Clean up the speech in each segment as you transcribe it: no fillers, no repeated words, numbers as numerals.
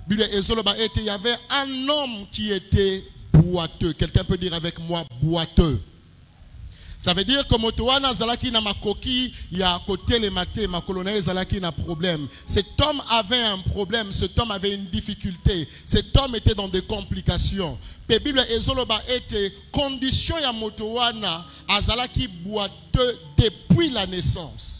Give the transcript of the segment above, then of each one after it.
Il y avait un homme qui était boiteux. Quelqu'un peut dire avec moi boiteux. Ça veut dire que motowana zalaki na makoki ya côté les maté ma colonel zalaki na problème. Cet homme avait un problème, cet homme avait une difficulté, cet homme était dans des complications. La Bible ezoloba était condition ya motowana azalaki boiteux depuis la naissance.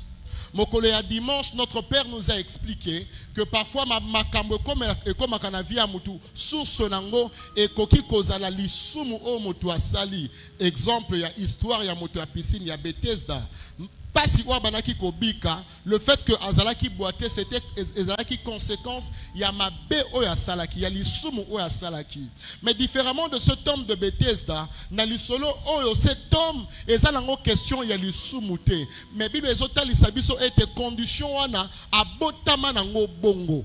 Mokolo ya dimanche, notre père nous a expliqué que parfois makambo comme kanavi ya mutu source nango et koki kozala lisumu o mutu asali. Exemple ya histoire ya mutu ya piscine ya Bethesda. Pas si banaki kobika, le fait que azalaki boité c'était azalaki conséquence ya mabe o ya salaki ya lisumu o ya salaki. Mais différemment de cet homme de Bethesda, na lisolo o cet homme ezalango question ya lisumu te. Mais Bible ezotali sabiso était condition wana abotama nango bongo.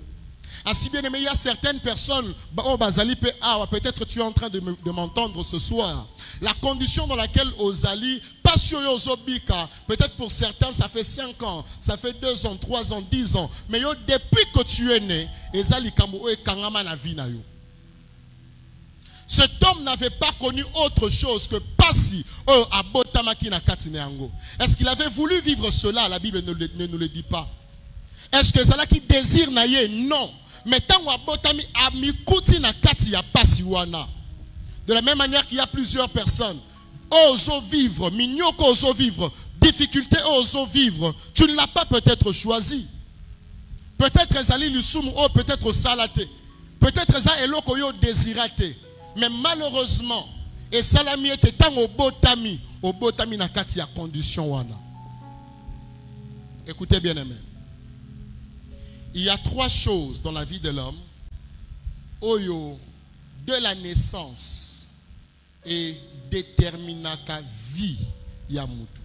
Ainsi bien aimé, il y a certaines personnes, peut-être tu es en train de m'entendre ce soir. La condition dans laquelle Ozali, peut-être pour certains ça fait 5 ans, ça fait 2 ans, 3 ans, 10 ans. Mais depuis que tu es né, cet homme n'avait pas connu autre chose que Passi. Est-ce qu'il avait voulu vivre cela? La Bible ne nous le dit pas. Est-ce que Zalaki désire naïe? Non. Mais tant que amikuti na kati ya pasiwana. De la même manière qu'il y a plusieurs personnes. Oso vivre, mignoko oso vivre, difficulté oso vivre. Tu ne l'as pas peut-être choisi. Peut-être ezali lisumu o peut-être salate. Peut-être ezali eloko yo désirate. Mais malheureusement, et salami était tant au botami na kati ya condition wana. Écoutez bien aimé. Il y a 3 choses dans la vie de l'homme. Oyo, de la naissance et déterminaka vie ya mutu.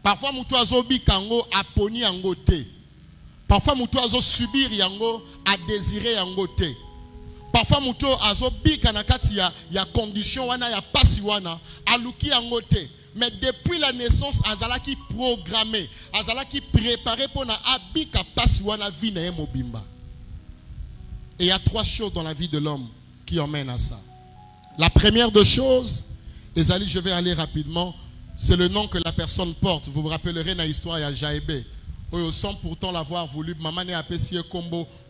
Parfois mutu azobi kango aponi yango te. Parfois mutu azo subir yango a désirer yango te. Parfois mutu azobi kanakati ya condition wana ya pasi wana aluki yango te. Mais depuis la naissance, azalaki programmé, azalaki préparé pour na abika pasiwana vie na mobimba. Et il y a 3 choses dans la vie de l'homme qui emmènent à ça. La première des choses, Ezali, je vais aller rapidement, c'est le nom que la personne porte. Vous vous rappellerez dans l'histoire, il y a Jaébé. Sans pourtant l'avoir voulu, maman ne apprécié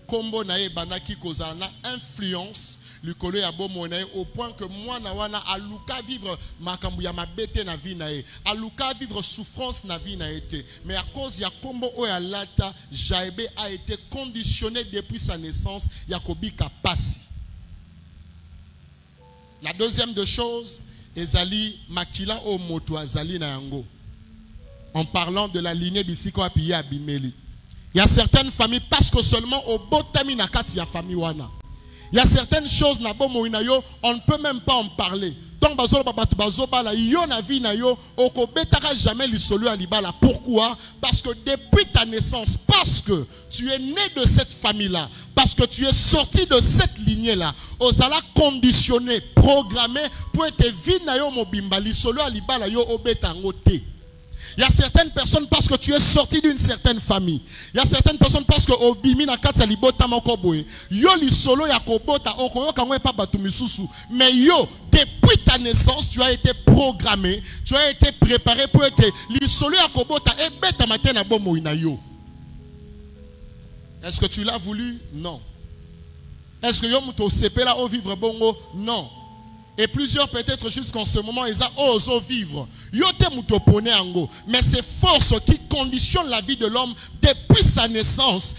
Kombo nae banaki kozana influence likolo ya bomo nae au point que moi na wana aluka vivre makambu ya mabete na vie nae aluka vivre souffrance na vie na été. Mais à cause ya Kombo o ya lata, Jaébé a été conditionné depuis sa naissance yakobi kapasi. La deuxième des choses, ezali makila o moto azali na yango. En parlant de la lignée bisiko apiye abimeli. Il y a certaines familles, parce que seulement au botami na kati ya famille wana. Il y a certaines choses na bomo inayo, on ne peut même pas en parler. Donc bazolo babatu bazobala yo na vie na yo okobetaka jamais lisolo alibala. Pourquoi? Parce que depuis ta naissance, parce que tu es né de cette famille-là, parce que tu es sorti de cette lignée-là, ozala conditionné, programmé pour être vie na yo mobimba lisolo alibala yo obetango te. Il y a certaines personnes parce que tu es sorti d'une certaine famille. Il y a certaines personnes parce que obimi na kati libota makoboy. Yo li solo ya kobota okoyo kangwe pa batu misusu. Mais yo depuis ta naissance tu as été programmé, tu as été préparé pour être li solo ya kobota e beta matin na bomo ina yo. Est-ce que tu l'as voulu? Non. Est-ce que yo muto sepela o vivre bongo? Non. Et plusieurs peut-être jusqu'en ce moment, ils osent vivre. Mais ces forces qui conditionnent la vie de l'homme depuis sa naissance,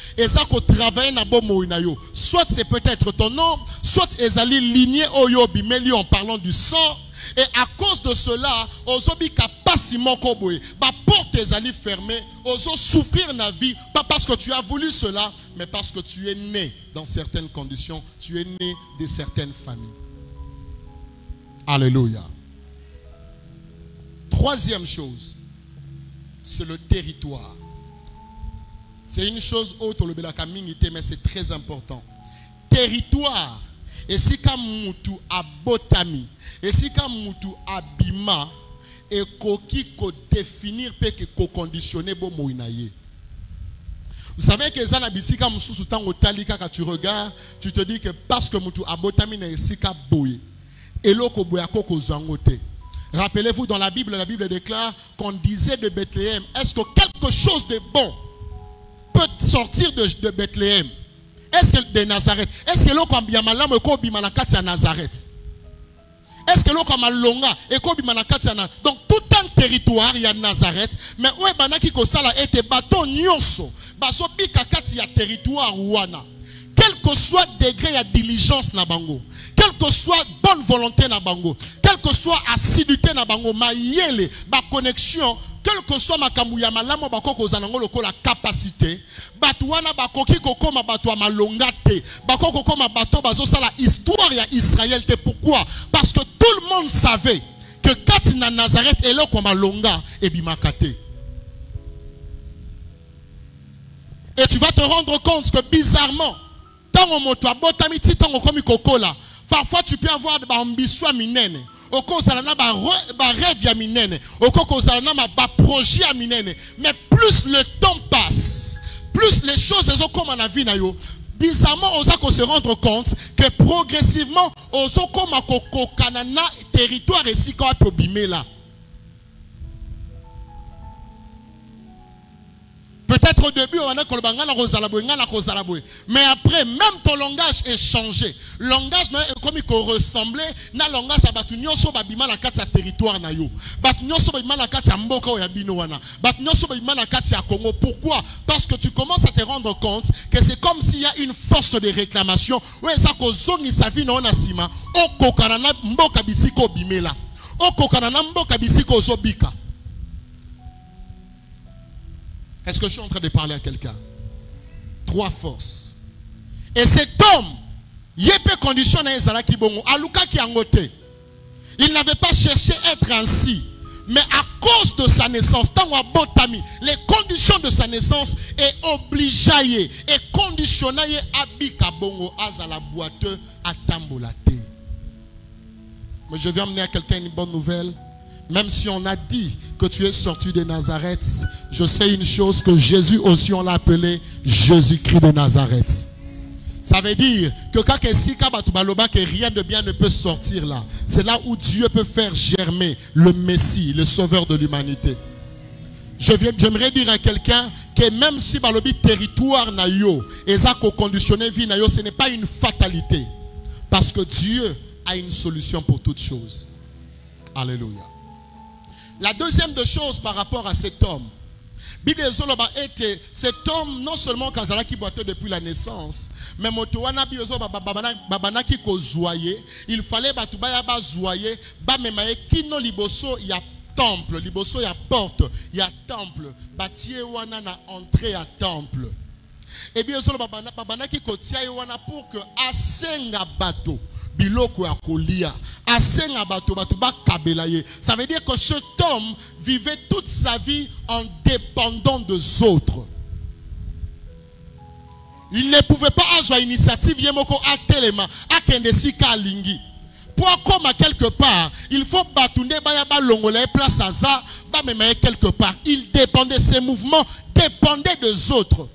soit c'est peut-être ton nom, soit ils allaient ligner Oyobi, mais en parlant du sang. Et à cause de cela, ozobi kapasimo koboé, ba porte ezali fermée, ozo souffrir na vie, pas parce que tu as voulu cela, mais parce que tu es né dans certaines conditions, tu es né de certaines familles. Alléluia. Troisième chose, c'est le territoire. C'est une chose autre, mais c'est très important. Territoire. Et si comme mutu abotami, et si comme mutu abima, et koki ko définir pe ko conditionner bo moinaye. Vous savez que Zana Bisika Moussou Tango Talika, quand tu regardes, tu te dis que parce que Moutou Abotamine et Sika Boye, et l'oko Boyako Kozangote. Rappelez-vous, dans la Bible déclare qu'on disait de Bethléem, est-ce que quelque chose de bon peut sortir de Bethléem? Est-ce que de Nazareth? Est-ce que l'oko Ambiamalam et Kobi Manakati à Nazareth? Est-ce que l'oko Malonga et Kobi Manakati à Nazareth? Donc tout un territoire, il y a Nazareth, mais où est Banaki Kosala était bâton Nyonso, Baso Bikakati ya territoire Ouana. Quel que soit degré de diligence na bango, quelle que soit bonne volonté na bango, quelle que soit assiduité na bango, mayele, ba connexion, quel que soit makamouya malamo bakoko zanango loko la capacité, batuana bakoki kokoma batwa malongate, bakoko koma bato bazo sala histoire ya Israël te. Pourquoi? Parce que tout le monde savait que quand na Nazareth et là comme malonga et bimakate. Et tu vas te rendre compte que bizarrement, parfois tu peux avoir des ambitions minene. Mais plus le temps passe, plus les choses sont comme en vie, bizarrement, on va se rendre compte que progressivement, on va comme un territoire ici quand on là. Peut-être au début, on a mais après, même ton langage est changé. Le langage comme il ressemblait, na langage à Batunyo so babima na kati ya territoire na yo. Batunyo so babima na kati ya mboka ya bino wana. Batunyo so babima na kati ya Congo. Pourquoi? Parce que tu commences à te rendre compte que c'est comme s'il y a une force de réclamation. Ouais, ça kozongi sa vie na sima. O kokanana mboka bisiko bimela. O kokanana mboka bisiko zobika. Est-ce que je suis en train de parler à quelqu'un? Trois forces. Et cet homme, il n'avait pas cherché à être ainsi. Mais à cause de sa naissance, les conditions de sa naissance est obligé et conditionné à bikabongo azala boiteux à tambolate. Mais je viens amener à quelqu'un une bonne nouvelle. Même si on a dit que tu es sorti de Nazareth, je sais une chose, que Jésus aussi on l'a appelé Jésus-Christ de Nazareth. Ça veut dire que quand rien de bien ne peut sortir là, c'est là où Dieu peut faire germer le Messie, le sauveur de l'humanité. J'aimerais dire à quelqu'un que même si balobi territoire na yo, ezako conditionné vie na yo, ce n'est pas une fatalité. Parce que Dieu a une solution pour toutes choses. Alléluia. La deuxième des choses par rapport à cet homme, cet homme non seulement Kazalaki boiteux depuis la naissance, mais il fallait kino liboso ya temple, liboso ya porte, ya temple, bâtie wana na entrée à temple. Et bien pour que asenga bateau biloko ya kolia asenga bato ba kabelaye. Ça veut dire que cet homme vivait toute sa vie en dépendant des autres. Il ne pouvait pas avoir initiative yemoko atelema akendesika lingi. Pour comme à quelque part, il faut batunde baya ba longole place à ça, ba memaye quelque part. Il dépendait, ses mouvements dépendaient des autres.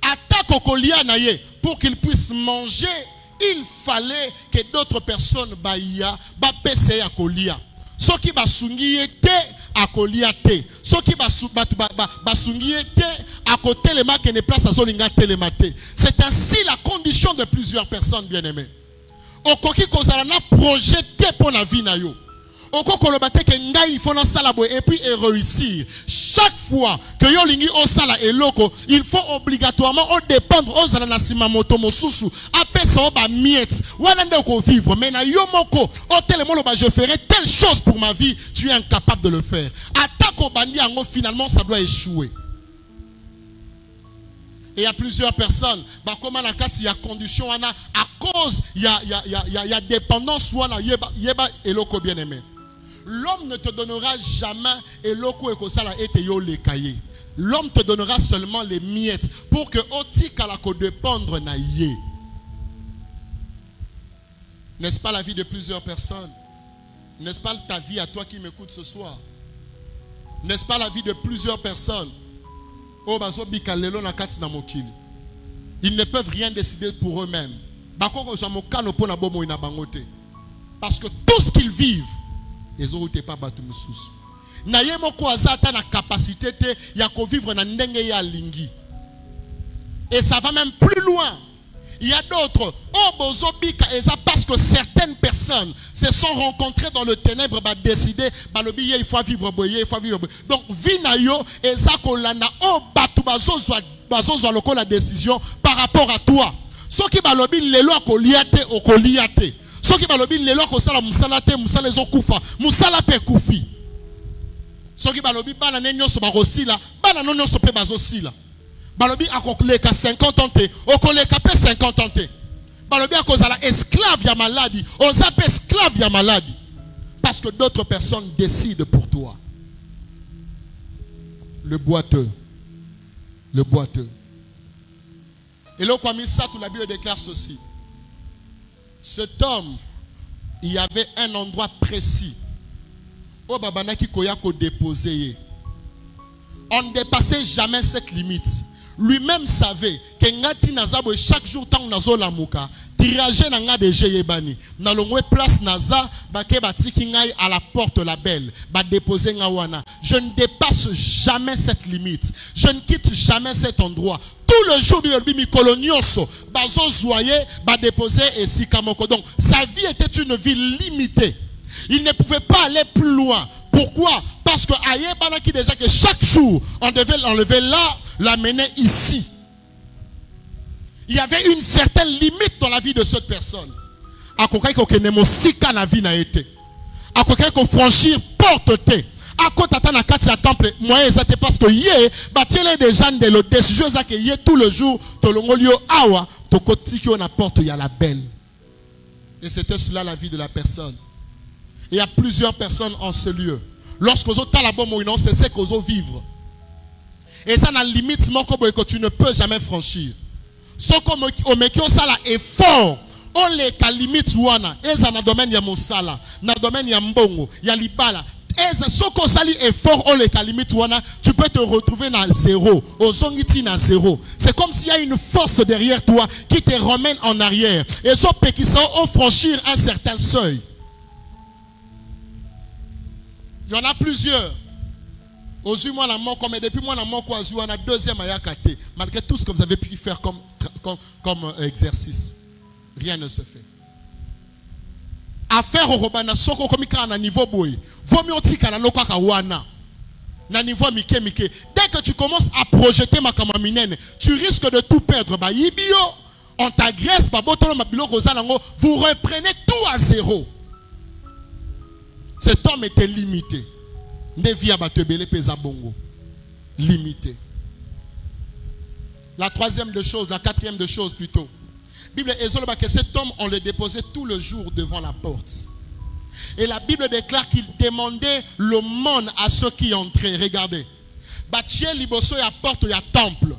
Attaque au kolia naye pour qu'il puisse manger. Il fallait que d'autres personnes baïa ba pese à kolia. Ce qui basungi était à kolia te. Ce qui basungi était à côté les marques ne place à zoninga télématé. C'est ainsi la condition de plusieurs personnes bien-aimées. Okoki kozala na projeté pour la vie na yo. Il faut et puis réussir. Chaque fois que yo lingi o sala eloko, il faut obligatoirement dépendre aux anasima moto mosusu apesa o ba miette wana ndeko vivre. Mais na yo moko o telemolo ba je ferai telle chose pour ma vie, tu es incapable de le faire. Attaque au bandi ango, finalement ça doit échouer. Et il y a plusieurs personnes, bah comment la carte il y a condition à cause il y a dépendance wana yeba eloko bien aimé. L'homme ne te donnera jamais eloko ekosala ete yo le cahier. L'homme te donnera seulement les miettes pour que otika la ko dépendre na yé. N'est-ce pas la vie de plusieurs personnes? N'est-ce pas ta vie à toi qui m'écoute ce soir? N'est-ce pas la vie de plusieurs personnes? Ils ne peuvent rien décider pour eux-mêmes. Parce que tout ce qu'ils vivent, ils n'ont pas battu sous. Na capacité de vivre na ndenge ya lingi. Et ça va même plus loin. Il y a d'autres. Parce que certaines personnes se sont rencontrées dans le ténèbre, décidé, il faut vivre, il faut vivre. Donc, vinayo, et ça kolana, batu bazo la décision par rapport à toi. Ce qui balobi lelo akoliate okoliate. Ce qui balobi lelo akosala musalate musale zo kufa, musala pe kufi. Ce qui balobi bana nenyo so barosila, bana nenyo so pe bazosila. Balobi akoleka 50 ans te, okoleka pe 50 ans te. Balobi akozala esclave ya maladie, ozape esclave ya maladie. Parce que d'autres personnes décident pour toi. Le boiteux. Le boiteux. Et là, comme ça, tout la Bible déclare ceci. Cet homme, il y avait un endroit précis. Où babanaki koyako déposé. On ne dépassait jamais cette limite. Lui-même savait que ngati nazabo chaque jour tant nazo la muka tirage nanga de jeyebani na longwe place naza bake batiki ngai à la porte la belle ba déposer ngawana. Je ne dépasse jamais cette limite. Je ne quitte jamais cet endroit. Tout le jour mi kolonioso bazo zoyer ba déposer et sikamoko. Donc sa vie était une vie limitée. Il ne pouvait pas aller plus loin. Pourquoi? Parce que Aïe qui déjà que chaque jour on devait l'enlever là, l'amener ici. Il y avait une certaine limite dans la vie de cette personne. À quoi qu'on ne mosika na vie na été. À quoi qu'on franchir porte te. À quoi t'attends à quatre temple. Moi exactement parce que yé bâtir des gens de l'autre décision que yé tout le jour to longolio awa to kotiki on apporte y a la belle. Et c'était cela la vie de la personne. Il y a plusieurs personnes en ce lieu. Lorsque vous avez la bonne moïnon, c'est ce que vous vivre. Et ça n'a limite que tu ne peux jamais franchir. Ce que ça est fort. On les limite wana. Et ça n'a domaine ya mosala, na domaine ya mbongo, ya libala. Et ce que ça est fort, on les limite wana, tu peux te retrouver dans zéro. Au zongiti na zéro. C'est comme s'il y a une force derrière toi qui te ramène en arrière. Et ce qui sont franchir un certain seuil. Il y en a plusieurs. Aujourd'hui, moi, la mort, comme depuis moi, la mort, on a deuxième ayakate. Malgré tout ce que vous avez pu faire comme exercice, rien ne se fait. Affaire au robana, soko komika na niveau boy. Vomi otika na lokaka wana. Na niveau mike mike. Dès que tu commences à projeter ma kamaminene, tu risques de tout perdre. Ba yibio, on t'agresse, ba botolo mabilo rosalango, vous reprenez tout à zéro. Cet homme était limité. Limité. La troisième de choses, la quatrième de choses plutôt. Bible est que cet homme, on le déposait tout le jour devant la porte. Et la Bible déclare qu'il demandait le monde à ceux qui entraient. Regardez. Bachie liboso ya porte ya temple.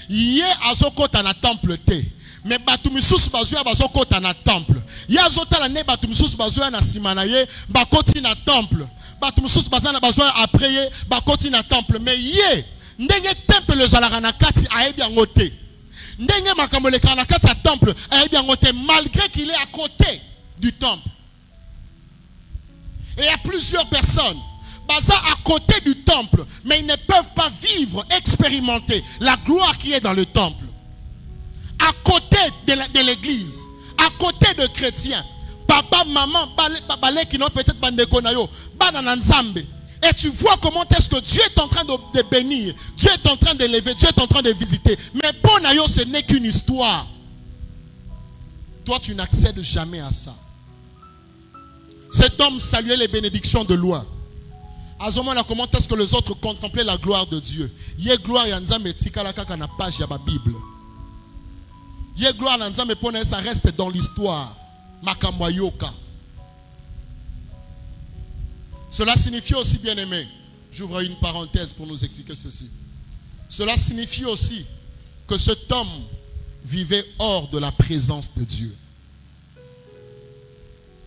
Yé azokota na temple te. Mais batumisus bazuya bazokota na temple. Yazota la ne batumisus bazuya na simanaye bakoti na temple. Batumisus bazana bazuya après bakoti na temple. Mais yé ndenge temple le zalara na kati aebi angote. Ndenge makamole kana kati ya temple aebi angote malgré qu'il est à côté du temple. Et il y a plusieurs personnes baza à côté du temple, mais ils ne peuvent pas vivre, expérimenter la gloire qui est dans le temple. À côté de l'église, à côté de chrétiens, papa, maman, balé qui n'ont peut-être pas de konayo, banananzambe. Et tu vois comment est-ce que Dieu est en train de bénir, Dieu est en train d'élever, Dieu est en train de visiter. Mais bonayo, ce n'est qu'une histoire. Toi, tu n'accèdes jamais à ça. Cet homme saluait les bénédictions de loin. À ce moment-là, comment est-ce que les autres contemplaient la gloire de Dieu? Yé gloire yanzambe tikala kaka na page ya ba Bible. Yé gloire yanzambe pona ça reste dans l'histoire. Makamwa yoka. Cela signifie aussi, bien aimé, j'ouvre une parenthèse pour nous expliquer ceci. Cela signifie aussi que cet homme vivait hors de la présence de Dieu.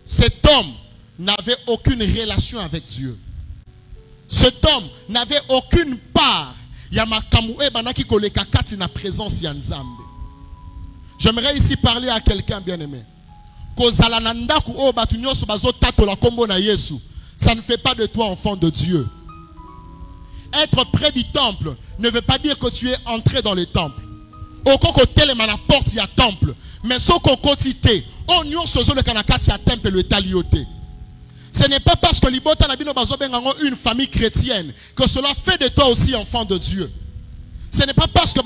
Cet homme n'avait aucune relation avec Dieu. Cet homme n'avait aucune part. ya makambu e banaki koleka kati na présence ya Nzambe. J'aimerais ici parler à quelqu'un bien-aimé. Kozala na ndaku o batu nyonso bazotatola kombo na Yesu. Ça ne fait pas de toi enfant de Dieu. Être près du temple ne veut pas dire que tu es entré dans le temple. Au côté de la porte, il y a temple. Mais ce qu'on quotité, on y a le kanakati à temple le talioté. Ce n'est pas parce que l'ibota n'a une famille chrétienne que cela fait de toi aussi enfant de Dieu. Ce n'est pas parce que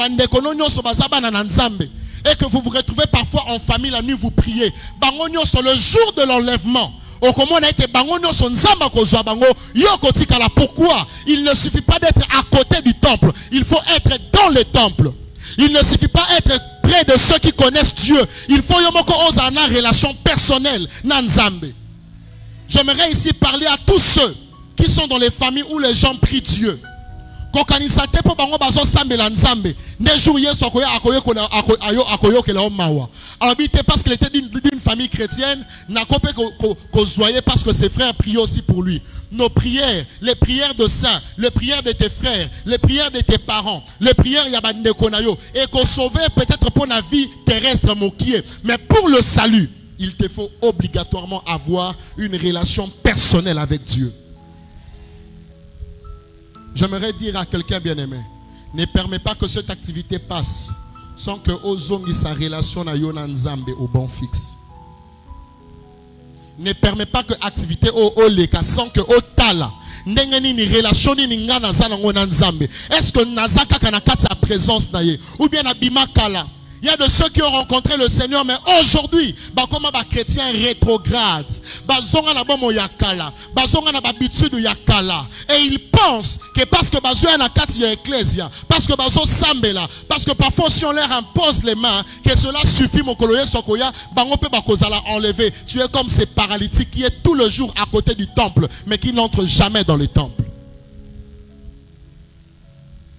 et que vous vous retrouvez parfois en famille la nuit, vous priez. Sur le jour de l'enlèvement, pourquoi? Il ne suffit pas d'être à côté du temple, il faut être dans le temple. Il ne suffit pas d'être près de ceux qui connaissent Dieu, il faut avoir une relation personnelle. J'aimerais ici parler à tous ceux qui sont dans les familles où les gens prient Dieu. Parce qu'il était d'une famille chrétienne, parce que ses frères priaient aussi pour lui. Nos prières, les prières de saints, les prières de tes frères, les prières de tes parents, les prières et qu'on sauver peut-être pour la vie terrestre, mais pour le salut, il te faut obligatoirement avoir une relation personnelle avec Dieu. J'aimerais dire à quelqu'un bien-aimé, ne permets pas que cette activité passe sans que ozongi sa relation na yo na Nzambe au bon fixe. Ne permets pas que l'activité au leka sans que au tala ndengeni ni relation ni ngana zana ngona Nzambe. Est-ce que nazaka kanakati sa présence na ye ou bien abima kala? Il y a de ceux qui ont rencontré le Seigneur, mais aujourd'hui, comme des chrétiens rétrogrades, et ils pensent que parce que l'Ecclésia, parce que parce que parfois si on leur impose les mains, que cela suffit, mon coloyer Sokoya, enlever. Tu es comme ces paralytiques qui est tout le jour à côté du temple, mais qui n'entrent jamais dans le temple.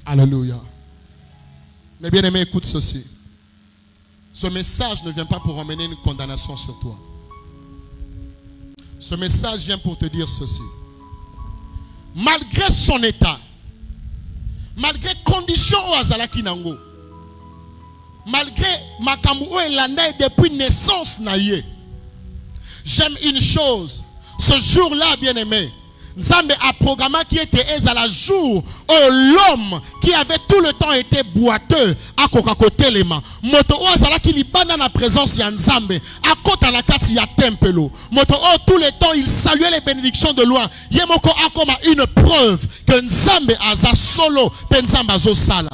Alléluia. Mais bien aimé, écoute ceci. Ce message ne vient pas pour emmener une condamnation sur toi. Ce message vient pour te dire ceci. Malgré son état, malgré conditions au Azalaki Nango, malgré Makamu Elanda depuis naissance naïe, j'aime une chose. Ce jour-là, bien-aimé, Nzambe a programmé qui était à la jour où l'homme qui avait tout le temps été boiteux à côté les mains. Moto o azala qui libana na présence ya Nzambe à côté la kati ya tempelo. Moto o tout le temps il saluait les bénédictions de loin. Yemoko a comme une preuve que Nzambe aza solo penzamba zo sala.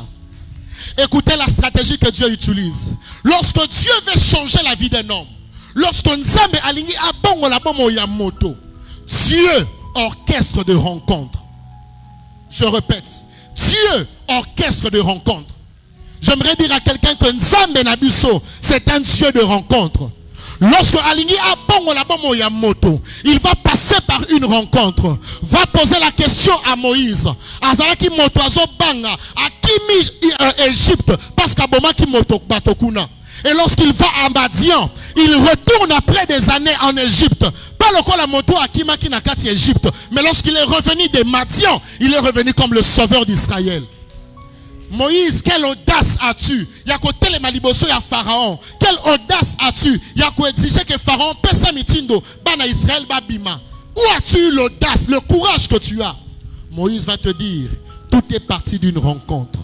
Écoutez la stratégie que Dieu utilise. Lorsque Dieu veut changer la vie d'un homme, lorsque Nzambe alingi abongo la bomo ya moto, Dieu orchestre de rencontre. Je répète, Dieu orchestre de rencontre. J'aimerais dire à quelqu'un que Nzambe Nabiso, c'est un Dieu de rencontre. Lorsque Alingi Abongo la bomo ya moto, il va passer par une rencontre. Va poser la question à Moïse. Azalaki moto azo banga à Kimi Égypte parce qu'Aboma ki moto batokuna. Et lorsqu'il va à Madian, il retourne après des années en Égypte. Pas le coup la moto à Kimaki Nakati Égypte. Mais lorsqu'il est revenu de Madian, il est revenu comme le sauveur d'Israël. Moïse, quelle audace as-tu? Il y a côté les maliboso, il y a Pharaon. Quelle audace as-tu? Il y a quoi exiger que Pharaon paie sa mitindo. Bana Israël babima. Où as-tu eu l'audace, le courage que tu as? Moïse va te dire, tout est parti d'une rencontre.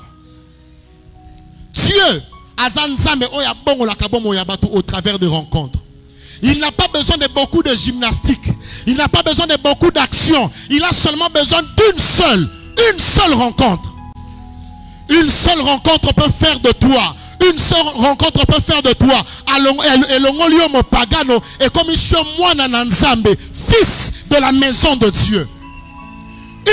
Dieu au travers de rencontres. Il n'a pas besoin de beaucoup de gymnastique. Il n'a pas besoin de beaucoup d'action. Il a seulement besoin d'une seule rencontre. Une seule rencontre peut faire de toi. Une seule rencontre peut faire de toi. Et comme fils de la maison de Dieu.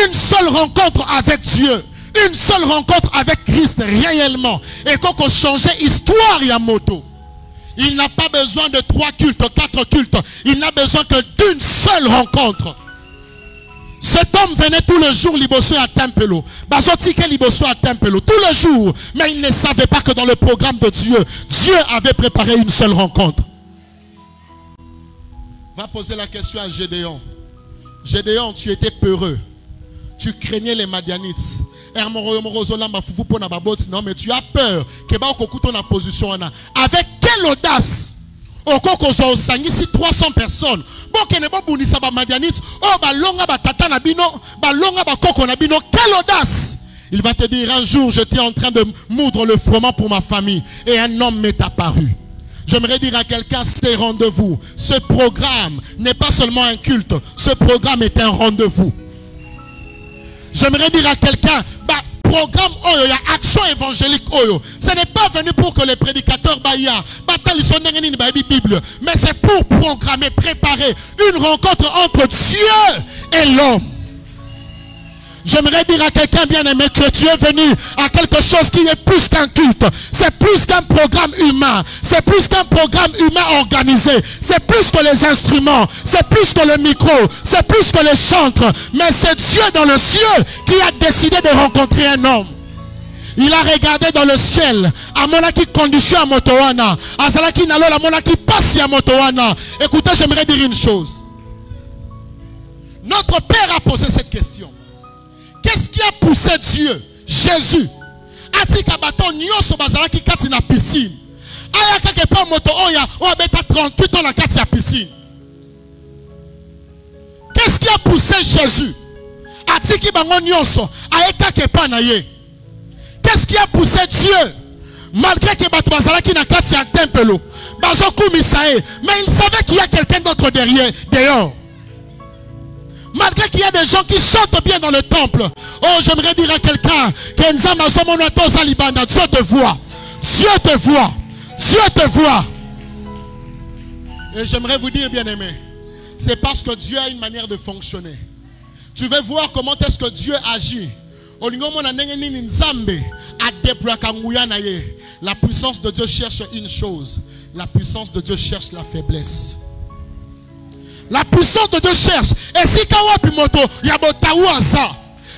Une seule rencontre avec Dieu. Une seule rencontre avec Christ réellement. Et quand on changeait histoire Yamoto. Il n'a pas besoin de 3 cultes, 4 cultes. Il n'a besoin que d'une seule rencontre. Cet homme venait tous les jours liboso à Tempelo. Bazotike liboso à Tempelo. Tous les jours. Mais il ne savait pas que dans le programme de Dieu, Dieu avait préparé une seule rencontre. Va poser la question à Gédéon. Gédéon, tu étais peureux. tu craignais les Madianites. Non, mais tu as peur que ta position. Avec quelle audace? Au Koko 300 personnes. Quelle audace! Il va te dire un jour, j'étais en train de moudre le froment pour ma famille et un homme m'est apparu. J'aimerais dire à quelqu'un, c'est rendez-vous. Ce programme n'est pas seulement un culte, ce programme est un rendez-vous. J'aimerais dire à quelqu'un, programme Oyo, il y a action évangélique Oyo. Ce n'est pas venu pour que les prédicateurs baillent, mais c'est pour programmer, préparer une rencontre entre Dieu et l'homme. J'aimerais dire à quelqu'un bien-aimé que tu es venu à quelque chose qui est plus qu'un culte. C'est plus qu'un programme humain. C'est plus qu'un programme humain organisé. C'est plus que les instruments. C'est plus que le micro. C'est plus que les chantres. Mais c'est Dieu dans le ciel qui a décidé de rencontrer un homme. Il a regardé dans le ciel. Amona qui condition à Motowana. Azala qui nalo la mona qui passe à Motowana. Écoutez, j'aimerais dire une chose. Notre Père a posé cette question. Qu'est-ce qui a poussé Dieu, Jésus, a dit qu'à bâton nyoso bazala qui kati na piscine. Aya kake pa moto oya o abeta 38 ans la kati ya piscine. Qu'est-ce qui a poussé Jésus a dit ki bango nyoso aya kake pa na ye. Qu'est-ce qui a poussé Dieu malgré que bato bazala qui na kati ya tempelo bazo kumisae, mais il savait qu'il y a quelqu'un d'autre derrière dehors. Malgré qu'il y a des gens qui chantent bien dans le temple. Oh, j'aimerais dire à quelqu'un que Dieu te voit. Dieu te voit. Dieu te voit. Et j'aimerais vous dire, bien-aimé, c'est parce que Dieu a une manière de fonctionner. Tu veux voir comment est-ce que Dieu agit. La puissance de Dieu cherche une chose. La puissance de Dieu cherche la faiblesse. La puissance de Dieu cherche. Et si Kawapi Moto, Yabotaouaza.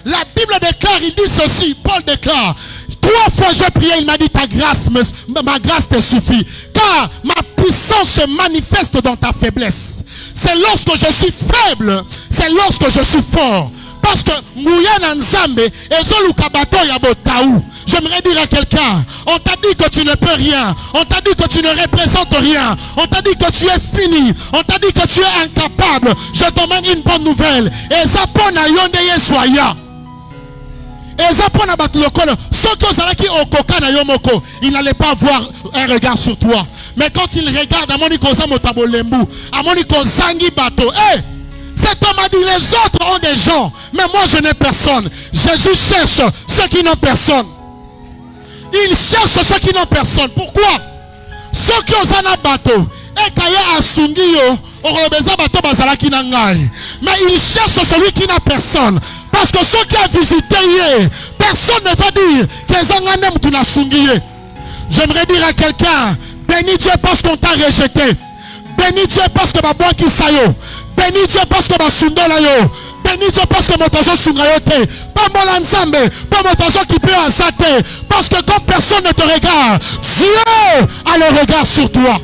La Bible déclare, il dit ceci, Paul déclare, 3 fois j'ai prié, il m'a dit ta grâce, ma grâce te suffit. Car ma puissance se manifeste dans ta faiblesse. C'est lorsque je suis faible, c'est lorsque je suis fort. Parce que j'aimerais dire à quelqu'un, on t'a dit que tu ne peux rien, on t'a dit que tu ne représentes rien, on t'a dit que tu es fini, on t'a dit que tu es incapable. Je t'emmène une bonne nouvelle. Et ça pon na yonde soya. Et ça pon na batlokolo. Ceux qui ont okoka na yomoko, il n'allait pas avoir un regard sur toi. Mais quand il regarde, amoni koza motabolembu, amoni kozangi bato, cet homme a dit, les autres ont des gens, mais moi je n'ai personne. Jésus cherche ceux qui n'ont personne. Il cherche ceux qui n'ont personne. Pourquoi? Ceux qui ont un bateau, et kaya asungiyo, orobeza bateau bazalaki nangai. Mais il cherche celui qui n'a personne. Parce que ceux qui ont visité hier, personne ne va dire qu'ils ont un homme qui n'a sungiye. J'aimerais dire à quelqu'un, bénis Dieu parce qu'on t'a rejeté. Bénis Dieu parce que ma boîte qui sayo. Bénis Dieu parce que ma sundola yo. Bénis Dieu parce que mon tazo sungayote. Pas mon ensemble. Pas mon tazo qui peut en sater. Parce que quand personne ne te regarde, Dieu a le regard sur toi.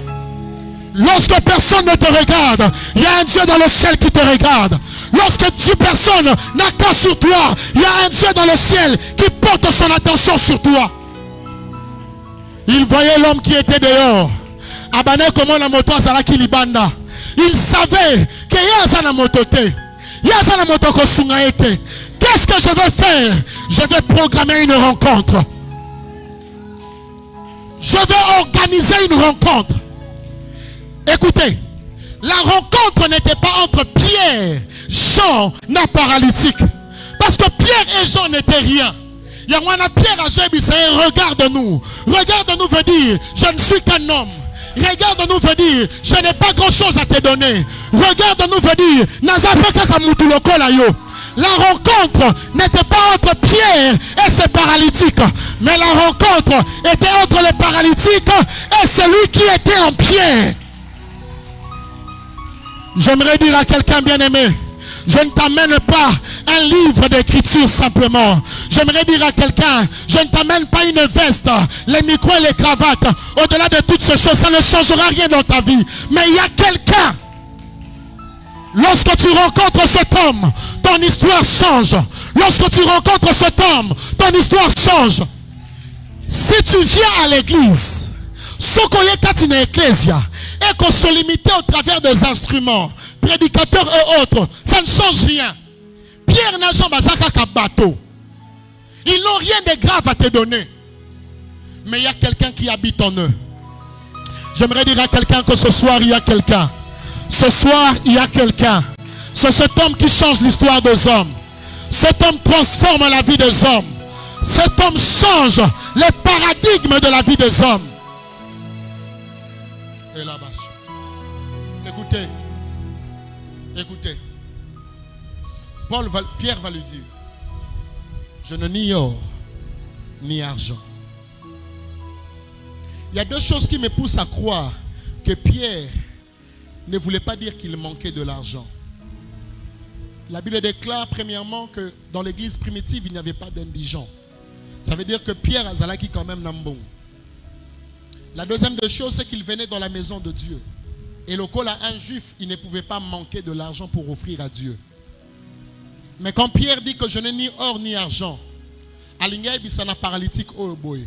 Lorsque personne ne te regarde, il y a un Dieu dans le ciel qui te regarde. Lorsque personne n'a qu'à sur toi, il y a un Dieu dans le ciel qui porte son attention sur toi. Il voyait l'homme qui était dehors. Abane comment la moto azala ki libanda. Il savait que yazana motote. Yazana motoko sungaete. Qu'est-ce que je vais faire? Je vais programmer une rencontre. Je vais organiser une rencontre. Écoutez, la rencontre n'était pas entre Pierre, Jean, na paralytique. Parce que Pierre et Jean n'étaient rien. Yamwana Pierre a Jean regarde-nous. Regarde-nous veut dire, je ne suis qu'un homme. Regarde-nous veut dire, je n'ai pas grand chose à te donner. Regarde-nous veut dire, la rencontre n'était pas entre Pierre et ses paralytiques, mais la rencontre était entre les paralytiques et celui qui était en Pierre. J'aimerais dire à quelqu'un bien-aimé, je ne t'amène pas un livre d'écriture simplement. J'aimerais dire à quelqu'un, je ne t'amène pas une veste, les micros et les cravates. Au-delà de toutes ces choses, ça ne changera rien dans ta vie. Mais il y a quelqu'un. Lorsque tu rencontres cet homme, ton histoire change. Lorsque tu rencontres cet homme, ton histoire change. Si tu viens à l'église, ce qu'on y a une ecclésia, et qu'on se limite au travers des instruments, prédicateurs et autres, ça ne change rien. Pierre n'a jamais un bateau. Ils n'ont rien de grave à te donner. Mais il y a quelqu'un qui habite en eux. J'aimerais dire à quelqu'un que ce soir, il y a quelqu'un. Ce soir, il y a quelqu'un. C'est cet homme qui change l'histoire des hommes. Cet homme transforme la vie des hommes. Cet homme change les paradigmes de la vie des hommes. Et là-bas. Écoutez. Écoutez. Pierre va lui dire, je ne nie or, ni argent. Il y a deux choses qui me poussent à croire que Pierre ne voulait pas dire qu'il manquait de l'argent. La Bible déclare premièrement que dans l'église primitive, il n'y avait pas d'indigents. Ça veut dire que Pierre a zalaki quand même nambon. La deuxième des choses, c'est qu'il venait dans la maison de Dieu. Et le col à un juif, il ne pouvait pas manquer de l'argent pour offrir à Dieu. Mais quand Pierre dit que je n'ai ni or ni argent, Alingay Bissana paralytique oh boy.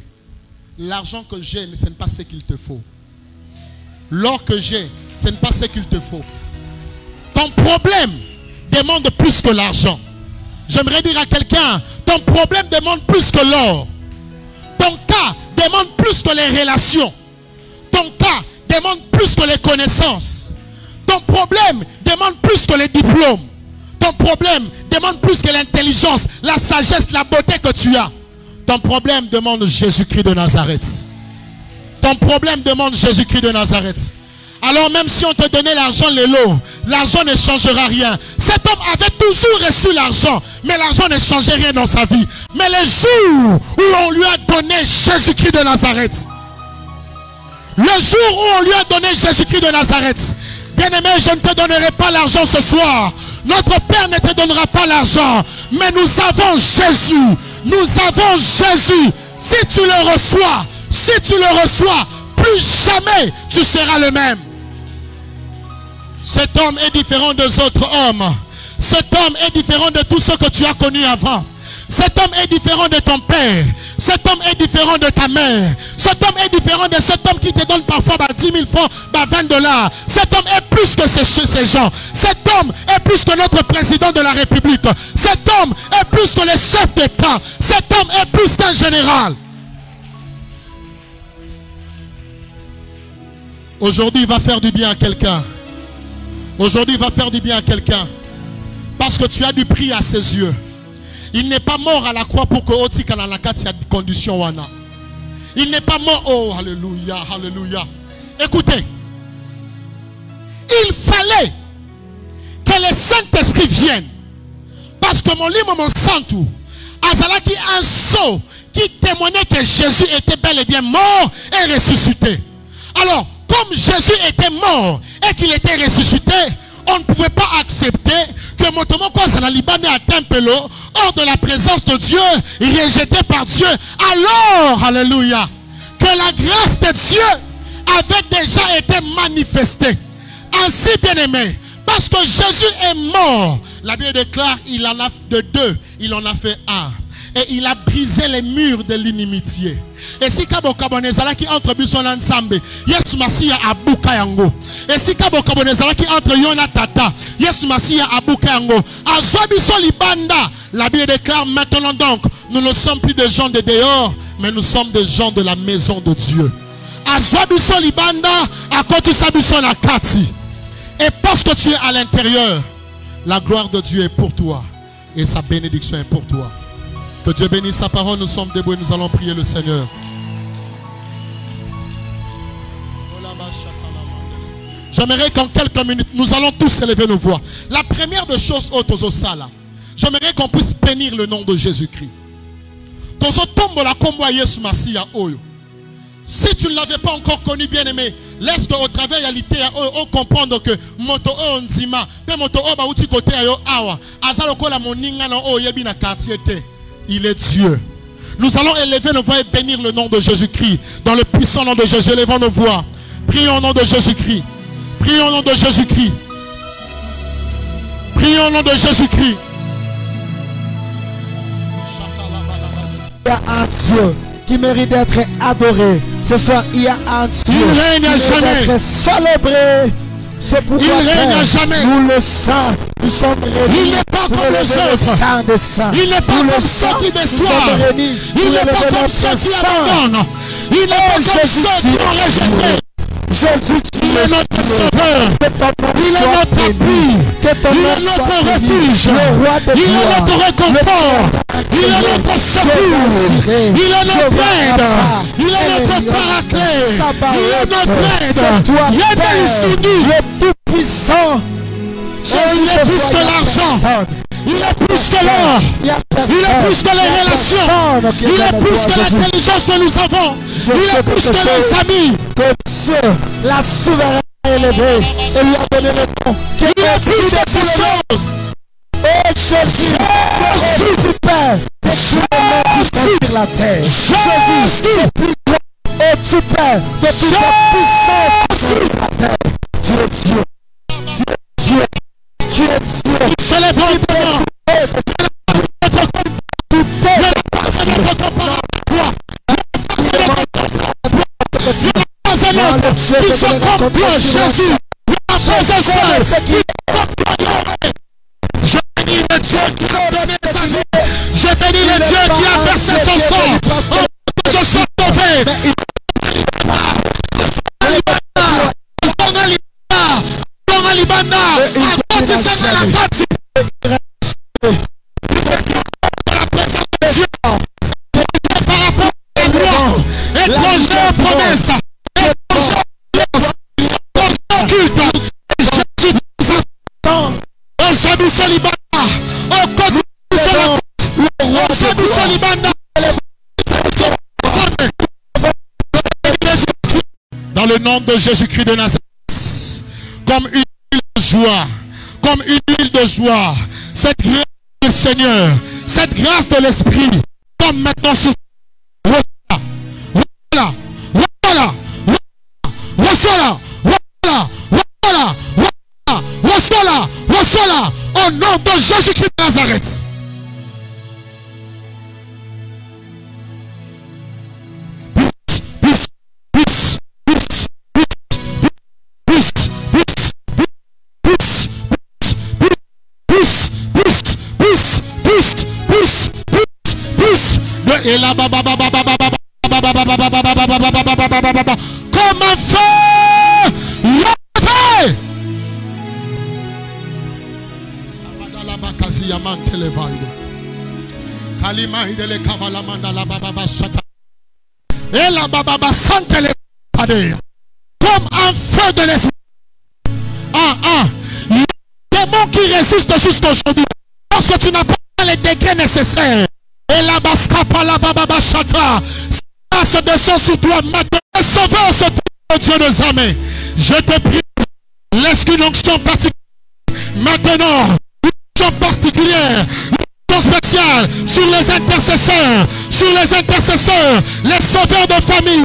L'argent que j'ai, ce n'est pas ce qu'il te faut. L'or que j'ai, ce n'est pas ce qu'il te faut. Ton problème demande plus que l'argent. J'aimerais dire à quelqu'un, ton problème demande plus que l'or. Ton cas demande plus que les relations. Ton cas demande plus que les connaissances. Ton problème demande plus que les diplômes. Ton problème demande plus que l'intelligence, la sagesse, la beauté que tu as. Ton problème demande Jésus-Christ de Nazareth. Ton problème demande Jésus-Christ de Nazareth. Alors même si on te donnait l'argent, l'argent ne changera rien. Cet homme avait toujours reçu l'argent, mais l'argent ne changeait rien dans sa vie. Mais le jour où on lui a donné Jésus-Christ de Nazareth, le jour où on lui a donné Jésus-Christ de Nazareth, bien-aimé, je ne te donnerai pas l'argent ce soir. Notre Père ne te donnera pas l'argent. Mais nous avons Jésus. Nous avons Jésus. Si tu le reçois, plus jamais tu seras le même. Cet homme est différent des autres hommes. Cet homme est différent de tout ce que tu as connu avant. Cet homme est différent de ton père. Cet homme est différent de ta mère. Cet homme est différent de cet homme qui te donne parfois 10 000 francs, 20 $. Cet homme est plus que ces gens. Cet homme est plus que notre président de la République. Cet homme est plus que les chefs d'État. Cet homme est plus qu'un général. Aujourd'hui, il va faire du bien à quelqu'un. Aujourd'hui, il va faire du bien à quelqu'un. Parce que tu as du prix à ses yeux. Il n'est pas mort à la croix pour que Otika na nakati ya condition wana. Il n'est pas mort. Oh, alléluia, alléluia. Écoutez. Il fallait que le Saint-Esprit vienne. Parce que mon livre, mon santou, Azalaki un sceau qui témoignait que Jésus était bel et bien mort et ressuscité. Alors, comme Jésus était mort et qu'il était ressuscité, on ne pouvait pas accepter que Motomoko Libanais à Tempelo, hors de la présence de Dieu, rejeté par Dieu. Alors, alléluia, que la grâce de Dieu avait déjà été manifestée. Ainsi, bien-aimé, parce que Jésus est mort, la Bible déclare, il en a de deux, il en a fait un. Et il a brisé les murs de l'inimitié. Et si Kabo Kabonezala qui entre Bison ensemble, Yes Masia Abuka Yango. Et si Kabo Kabonezala qui entre Yona Tata, Yes Masia Abuka Yango. Azwa Bison Libanda, la Bible déclare maintenant donc, nous ne sommes plus des gens de dehors, mais nous sommes des gens de la maison de Dieu. Azwa Bison Libanda, à côté de Bison Akati. Et parce que tu es à l'intérieur, la gloire de Dieu est pour toi. Et sa bénédiction est pour toi. Que Dieu bénisse sa parole, nous sommes debout et nous allons prier le Seigneur. J'aimerais qu'en quelques minutes, nous allons tous élever nos voix. La première des choses, j'aimerais qu'on puisse bénir le nom de Jésus-Christ. Si tu ne l'avais pas encore connu, bien-aimé, laisse qu'au travers de la réalité, on comprendre que moto o nzima, pe moto o ba uti kote ayo awa, azalo ko la moninga na o yebi na quartier te. Il est Dieu. Nous allons élever nos voix et bénir le nom de Jésus-Christ. Dans le puissant nom de Jésus, élevons nos voix. Prions au nom de Jésus-Christ. Prions au nom de Jésus-Christ. Prions au nom de Jésus-Christ. Il y a un Dieu qui mérite d'être adoré. Ce soir, il y a un Dieu Il règne à qui mérite jamais. d'être célébré. C'est pourquoi Il règne à Père, jamais. nous le saints, nous sommes réunis. Il n'est pas pour comme les élever le autres. saint des saints. Il n'est pas Nous, comme le ceux saint, qui nous déçoivent. sommes réunis Il pour n'est pas élever comme notre ceux qui saint. abandonnent. Il n'est pas comme Jésus, ceux qui ont rejeté. Jésus, tu Il est notre sauveur. Que ton nom Il est soit notre béni. appui. Que ton Il nom est notre soit béni. refuge. Le roi de Il est gloire. notre réconfort. Il est notre secours. Il est notre aide. Il est notre paraclet. Il est notre aide. C'est toi, Il est Père, soutenu. le Tout-Puissant. Il est plus que l'argent. Il est plus que l'or. Il est plus que les relations. Il est plus que l'intelligence que nous avons. Il est plus que les amis. Que Dieu, la souveraineté élevée, et lui a donné le nom. Il est plus que ces choses. Oh Jésus, Jésus du Père, Jésus sur la terre. Jésus, c'est plus grand. Oh tu Père, de toute la puissance sur la terre. Tu es Dieu. Tu es Dieu. Tu es Dieu. C'est le bon moment. Qui sont comme toi, Jésus. Je bénis le Dieu qui a donné sa vie. Je bénis le Dieu qui a versé son sang. Que je sois sauvé. Par rapport à la loi, étranger aux promesses, étranger au culte, Jésus nous attend. Au Sabu Solibana, au côté du Solibana, au Sabu Solibana, dans le nom de Jésus-Christ de Nazareth, comme une huile de joie, comme une huile de joie, cette grâce du Seigneur, cette grâce de l'Esprit, comme maintenant sur voilà, voilà, voilà, voilà, voilà, voilà, voilà, au nom de Jésus-Christ de Nazareth. Et là, comme un feu, et la baba sante les comme un feu de l'esprit. Les démons qui résistent jusqu'à aujourd'hui, parce que tu n'as pas les degrés nécessaires. Et la bascapa la baba chata, ça descend sur toi maintenant. Sauveur, ce Dieu des armées. Je te prie, laisse qu'une onction particulière. Maintenant, une onction particulière, une onction spéciale sur les intercesseurs, les sauveurs de famille.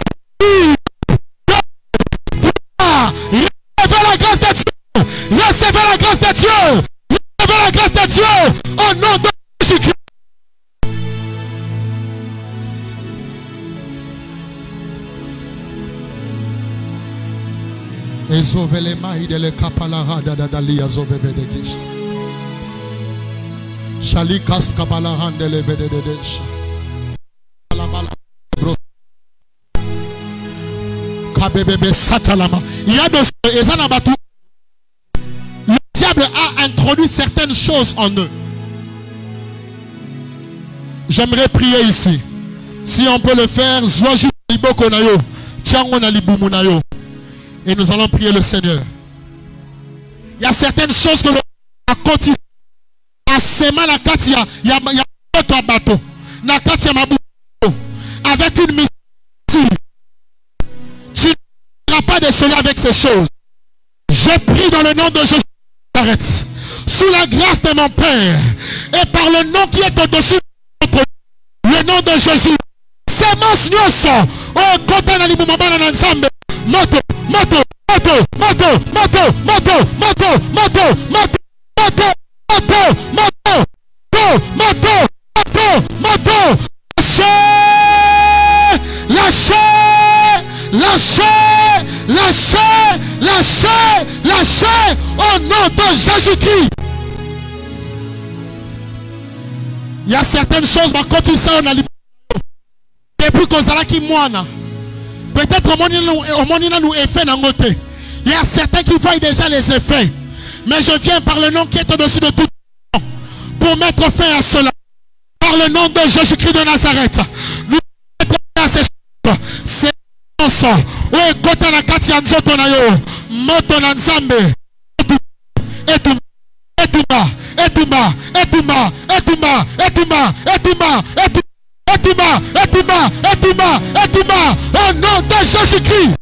Recevez la grâce de Dieu. Recevez la grâce de Dieu. Recevez la grâce de Dieu. Au nom de Jésus-Christ. Ezovele maidele kapalara dadalia zoveve de gish. Shalikas kabalarandele vededesh. Kabebebe satalama. Il y a des le diable a introduit certaines choses en eux. J'aimerais prier ici. Si on peut le faire, Zouaji Liboko Nayo, Tiangona Libumu Nayo. Et nous allons prier le Seigneur. Il y a certaines choses que l'on a continué à s'aimer la katia. Il y a un bateau. Na katia mabu. Avec une mission. Tu n'auras pas de cela avec ces choses. Je prie dans le nom de Jésus. Arrête. Sous la grâce de mon Père. Et par le nom qui est au-dessus de notre le nom de Jésus. Semence nyoso. Oh, kota na libu mabana na nzambe. Moto. Moto, moto, moto, moto, moto, moto, moto, moto, moto, Lâchez au nom de Jésus-Christ. Il y a certaines choses, mais quand tu sais, on a depuis qu'on a qui moine, peut-être au monde nous effet dans côté. Il y a certains qui voient déjà les effets, mais je viens par le nom qui est au-dessus de tout pour mettre fin à cela. Par le nom de Jésus-Christ de Nazareth, nous mettons fin à ces choses. C'est oui, kota na kati ya nzoto na yo, moto na nzambe, etuma, etuma, etuma, etuma, etuma, etuma, etuma, etuma, etuma, etuma, etuma, au nom de Jésus-Christ.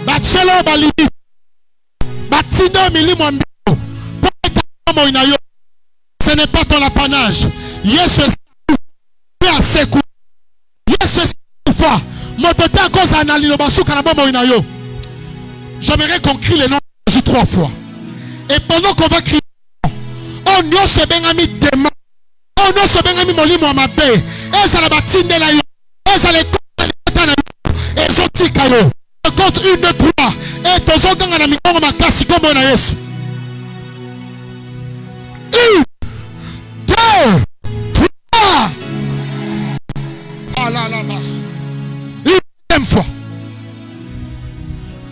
Bachelo balimi, batino milimo mbio, pour ina yo, ce n'est pas ton apanage. Yesu seku Yesu fois motote à cause analyse basuka na bombo ina yo. J'aimerais qu'on crie le nom de Jésus 3 fois. Et pendant qu'on va crier, on ne se bengami demain, on ne se bengami molimo mabe, et ça la batinde la yo, et ça les compte et zotika yo. Compte 1, 2, 3 et tozo ganga na mikongo makasi comme na Yesu. 1, 2, 3. Ah là là, marche. Une deuxième fois.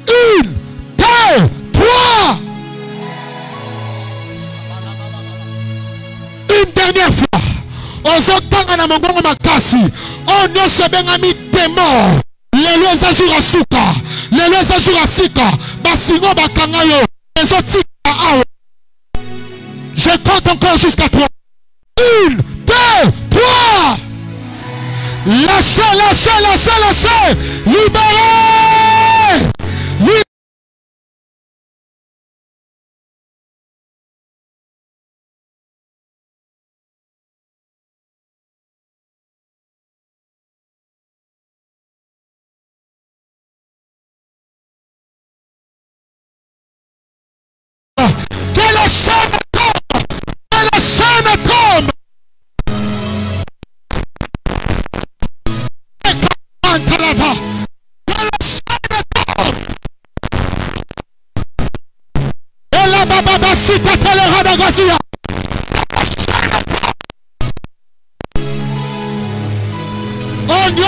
1, 2, 3. Une dernière fois. Ozotanga na mongongo makasi. On ne se bengami démon. Les lois ajura suka. Les lois ajura sika. Basingo bakangayo. Les autres awa. Je compte encore jusqu'à 3. 1, 2, 3. Lâchez, lâchez, lâchez, lâchez. Libérez. Que la chaîne tombe. Que la chaîne tombe. Et la baba si t'appellera d'Agazia. Oh Dieu,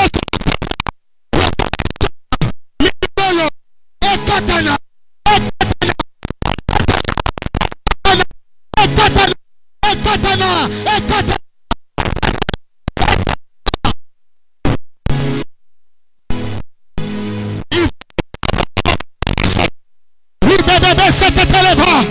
et Katana, et Katana, et Katana, et Katana. C'était les bras.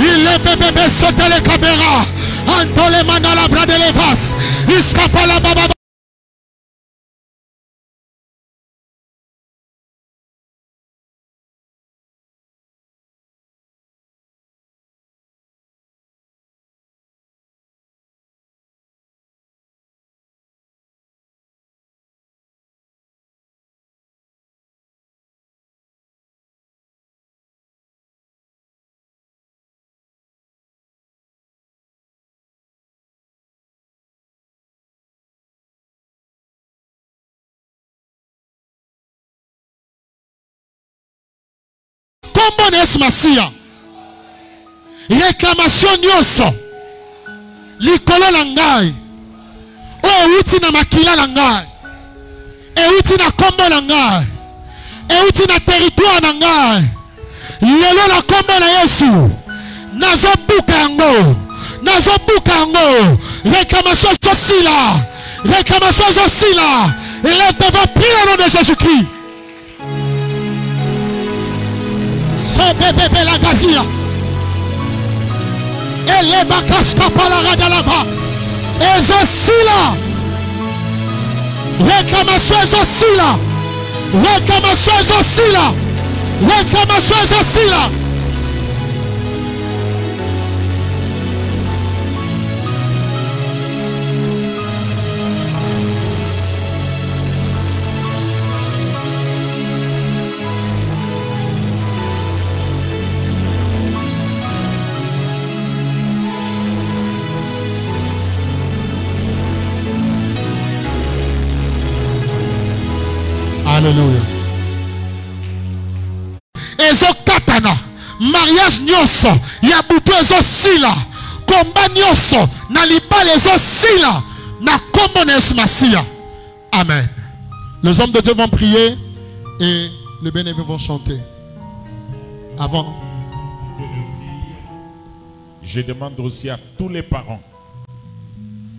Il est bébé sauter les caméras. Anto les mains dans la bras de l'Evas. Il scape à la baba. Comment est-ce Massia? Réclamation nyonso. Likolo langai. outi na makila na ngai, outi na kombo na ngai, outi na territoire na ngai. Lelo la kombo na Yesu, nazo buka yango, nazo buka yango. Réclamation aussi là, réclamation aussi là. Élève devant, prie au nom de Jésus-Christ. So bébé la gazia. Elle bakaska palara dalava. Aussi là. Réclamation aussi là. Réclamation aussi là. Réclamation aussi là. Alléluia. Ezo katana mariage nyoso ya butu ezo sila komba nyoso na libala ezo sila na kombo na Yesu Masia. Amen. Les hommes de Dieu vont prier et les bénévoles vont chanter. Avant. Je demande aussi à tous les parents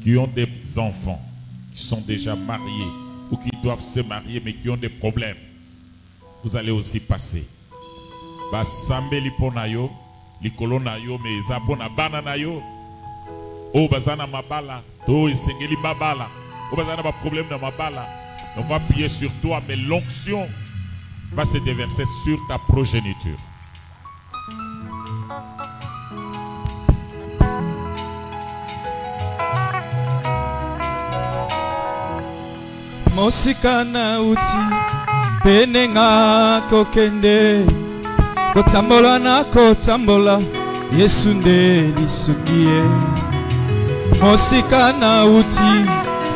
qui ont des enfants qui sont déjà mariés ou qui doivent se marier mais qui ont des problèmes. Vous allez aussi passer. Basambeli ponayo, likolo nayo mais zapona bana nayo. O bazana mabala, to esengeli babala. O bazana ba problème na mabala. On va prier sur toi mais l'onction va se déverser sur ta progéniture. Mosikana uti penenga kokende kotambola na kotambola Yesu nde lisukie. Mosikana uti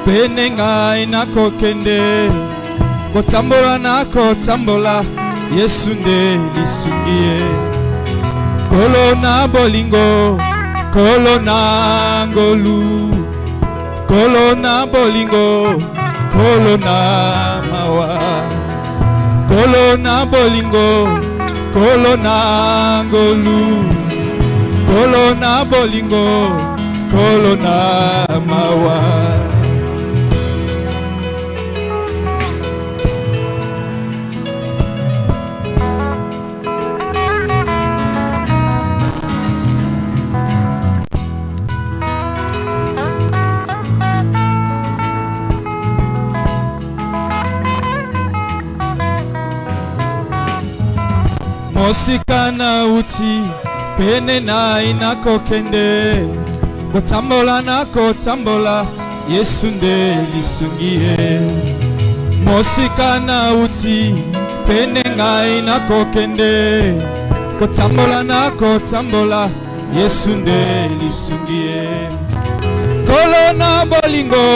penenga ina kokende kotambola na kotambola Yesu nde lisukie. Kolo na bolingo kolo na ngolu kolo na bolingo kolo na mawa kolo na bolingo kolo na ngolu kolo na bolingo kolo na mawa. Mosikana uti pene na inakokende kotambola na kotambola Yesu nde lisungie. Mosikana uti pene nga inakokende kotambola na kotambola Yesu nde lisungie. Kolo na bolingo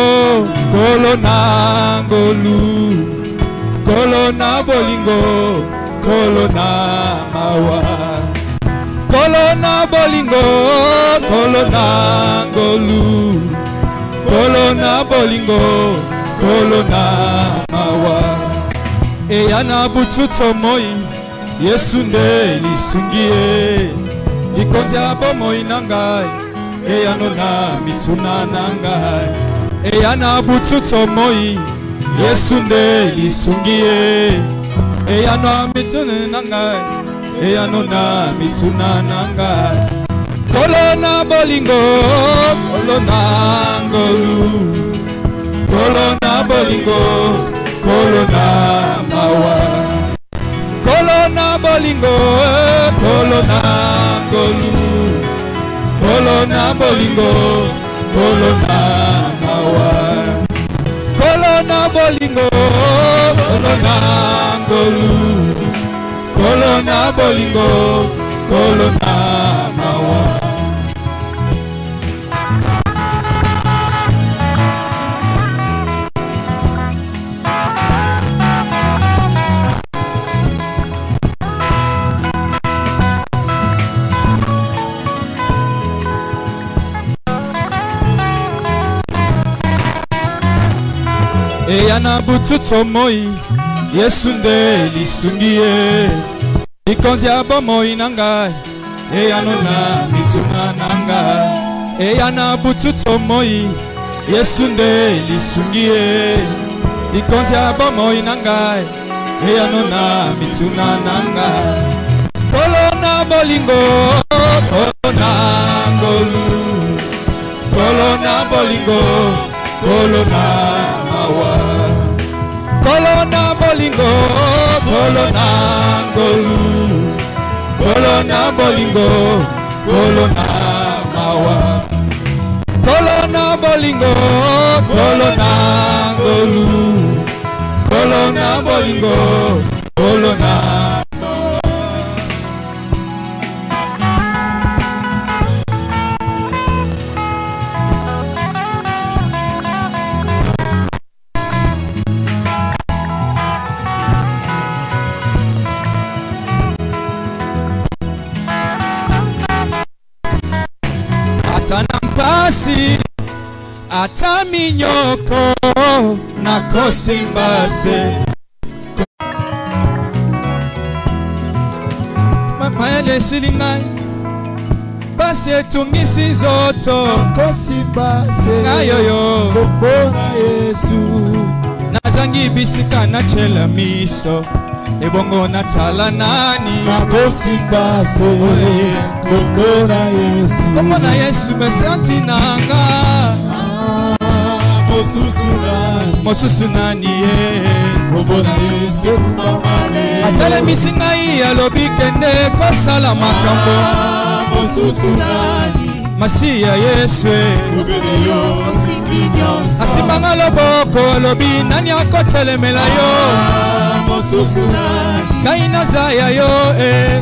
kolo na ngolu kolo na bolingo kolo na mawa kolo na bolingo kolo na ngolu kolo na bolingo kolo na mawa. Eya na bututo moi Yesu nde lisungie. Likonza bomoi nangai eya no na mituna nangai. Eya na bututo moi Yesu nde lisungie. Eya no mituna nangai eya no na mituna nangai. Kolo na bolingo kolo na ngolu kolo na bolingo kolo na mawa kolo na bolingo kolo na ngolu kolo na bolingo kolo na mawa kolo na bolingo kolo na ngolu kolo na bolingo kolo na mawa. eyana bututo moi Yesu nde lisungie likonzi ya bomoi nangai eyano na mituna nangai eyana bututo moi Yesu nde lisungie likonzi ya bomoi nangai eyano na mituna nangai kolona bolingo kolona ngolu kolona bolingo kolona mawa kolona bolingo kolona ngolu kolona bolingo kolona mawa kolona bolingo kolona ngolu kolona bolingo kolona ata minyoko na kosimbase maele silingai basi etungisi zoto kosimbase ngayoyo kobona Yesu nazangi bisika na chela miso ebongo na tala nani na kosimbase kobona Yesu kobona Yesu mesanti nanga mosusu nani ye kobona Yesu kumamane atele misingai alobi kende kosala makambo mosusu nani masiya Yesu asimbanga loboko alobi nani akotelemela yo mosusu nani ngai nazaya yo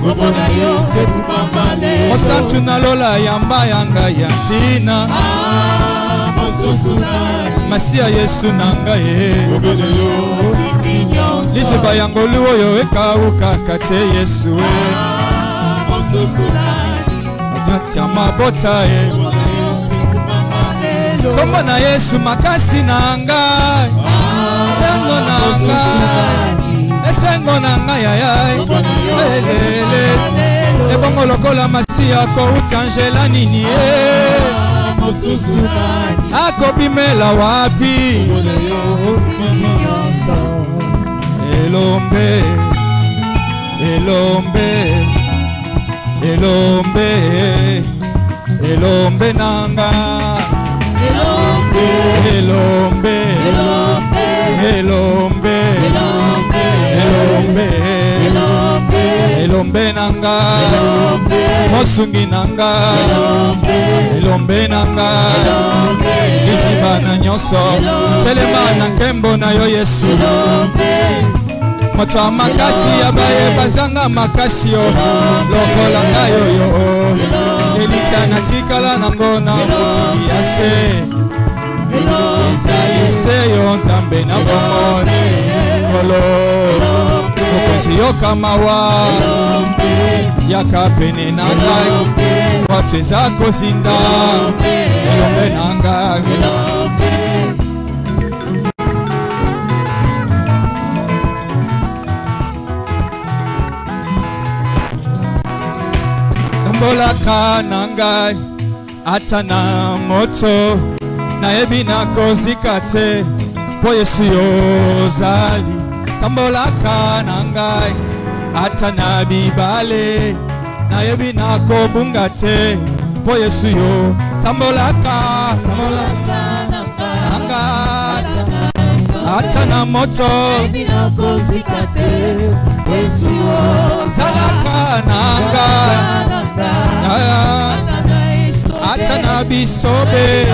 kobona Yesu kumamane mosantu nalola yamba yanga ya ntina masiya Yesu nanga ye liziba yango luoyo ekauka kate Yesu adyatya mabota ye kombo na Yesu makasi nanga yango nanga esengo nanga yayai ebongo lokola masiya kouta njela nini ye akobimela wapi elombe elombe elombe elombe nanga elombe elombe elombe elombe elombe nanga mosungi nanga elombe nanga liziba na nyonso telema na nkembo na yo Yesu moto makasi ya baye bazanga makasi yo lokola ngayo yo elika na tikala nango na yase ezalise yo nzambe na bomone kolo mokonzi yo kamawa yaka pene na ngai watu eza kozinda elombe na ngai tombolaka na ngai ata na moto nayebi nakozika te po Yesu yo ozali tambolaka na ngai ata na bibale nayebi nakobunga te po Yesu yo tambolaka na ngai ata na moto nayebi nakozika te po Yesu yo zalaka na ngai ata na bisobe